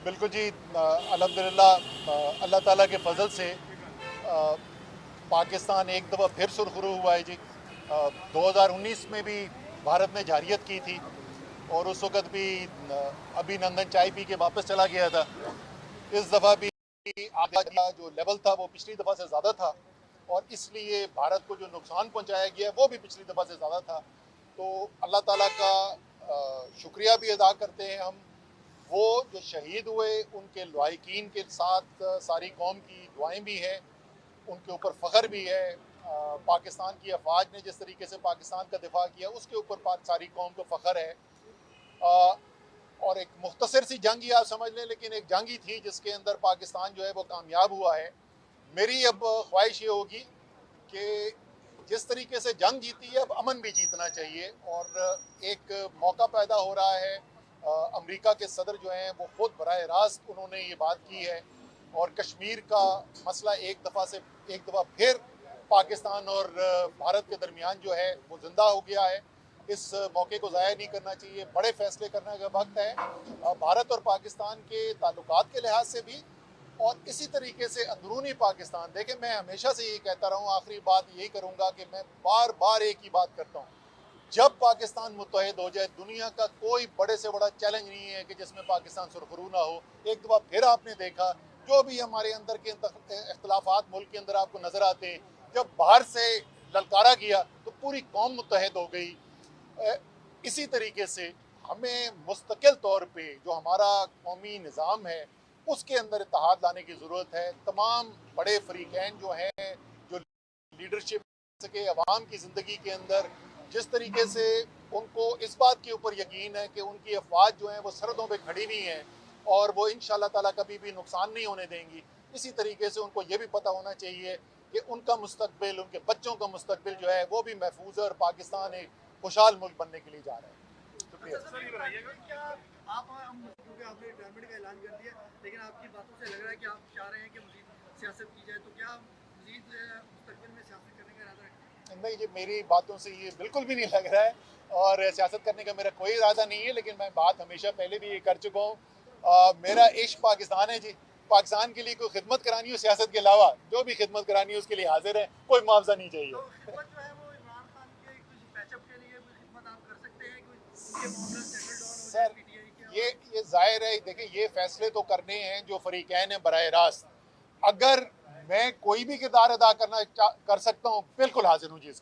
बिल्कुल जी, अल्हम्दुलिल्लाह अल्लाह ताला के फजल से पाकिस्तान एक दफ़ा फिर सुरखरू हुआ है जी। 2019 में भी भारत ने जारियत की थी और उस वक़्त भी अभिनंदन चाय पी के वापस चला गया था। इस दफ़ा भी आगे का जो लेवल था वो पिछली दफ़ा से ज़्यादा था और इसलिए भारत को जो नुकसान पहुंचाया गया है वो भी पिछली दफ़ा से ज़्यादा था। तो अल्लाह ताला का शुक्रिया भी अदा करते हैं हम। वो जो शहीद हुए उनके लवाहिकीन के साथ सारी कौम की दुआएं भी हैं, उनके ऊपर फ़ख्र भी है। पाकिस्तान की अफवाज ने जिस तरीके से पाकिस्तान का दिफा किया उसके ऊपर सारी कौम को फ़ख्र है। अ, और एक मुख्तसर सी जंग ही आप समझ लें, लेकिन एक जंग ही थी जिसके अंदर पाकिस्तान जो है वो कामयाब हुआ है। मेरी अब ख्वाहिश ये होगी कि जिस तरीके से जंग जीती है अब अमन भी जीतना चाहिए। और एक मौका पैदा हो रहा है। अमेरिका के सदर जो हैं वो खुद बराह रास्त उन्होंने ये बात की है और कश्मीर का मसला एक दफ़ा फिर पाकिस्तान और भारत के दरमियान जो है वो जिंदा हो गया है। इस मौके को ज़ाया नहीं करना चाहिए, बड़े फैसले करने का वक्त है भारत और पाकिस्तान के ताल्लुकात के लिहाज से भी। और इसी तरीके से अंदरूनी पाकिस्तान देखें, मैं हमेशा से ये कहता रहा हूँ, आखिरी बात यही करूँगा कि मैं बार बार एक ही बात करता हूँ, जब पाकिस्तान मुत्तहिद हो जाए दुनिया का कोई बड़े से बड़ा चैलेंज नहीं है कि जिसमें पाकिस्तान सुरखरू ना हो। एक दफ़ा फिर आपने देखा जो भी हमारे अंदर के इख्तलाफात मुल्क के अंदर आपको नज़र आते हैं, जब बाहर से ललकारा गया तो पूरी कौम मुत्तहिद हो गई। इसी तरीके से हमें मुस्तकिल तौर पे जो हमारा कौमी निज़ाम है उसके अंदर इत्तेहाद लाने की ज़रूरत है। तमाम बड़े फरीकैन जो हैं, जो लीडरशिप सके अवाम की ज़िंदगी के अंदर, जिस तरीके से उनको इस बात के ऊपर यकीन है कि उनकी अफवाज जो हैं वो सरहदों पे खड़ी हुई हैं और वो इंशाल्लाह ताला कभी भी नुकसान नहीं होने देंगी। इसी तरीके से उनको ये भी पता होना चाहिए कि उनका मुस्तकबिल, उनके बच्चों का मुस्तकबिल जो है वो भी महफूज है और पाकिस्तान एक खुशहाल मुल्क बनने के लिए जा रहा है। शुक्रिया। अच्छा सर, ये बताइएगा क्या आप हम क्योंकि आपने रिटायरमेंट का ऐलान कर दिया, लेकिन आपकी बातों से लग रहा है कि आप चाह रहे हैं कि मजीद सियासत की जाए, तो क्या मजीद मुस्तकबिल में सियासत करने का इरादा रखते नहीं, ये मेरी बातों से ये बिल्कुल भी नहीं लग रहा है और सियासत करने का मेरा कोई इरादा नहीं है। लेकिन मैं बात हमेशा पहले भी ये कर चुका हूँ, मेरा इश्क पाकिस्तान है जी। पाकिस्तान के लिए कोई खिदमत करानी हो सियासत के अलावा, जो भी खिदमत करानी है उसके लिए हाजिर है, कोई मुआवजा नहीं चाहिए। तो खिदमत जो है वो इमरान खान के कुछ पैचअप के लिए कोई खिदमत आप कर सकते हैं, कोई उनके मामला सेटल डाउन हो जाए सर, पीटीआई के ये जाहिर है, देखिए ये फैसले तो करने हैं जो फरीकैन है बराह रास्त। अगर मैं कोई भी किरदार अदा कर सकता हूँ, बिल्कुल हाजिर हूँ जी इसके लिए।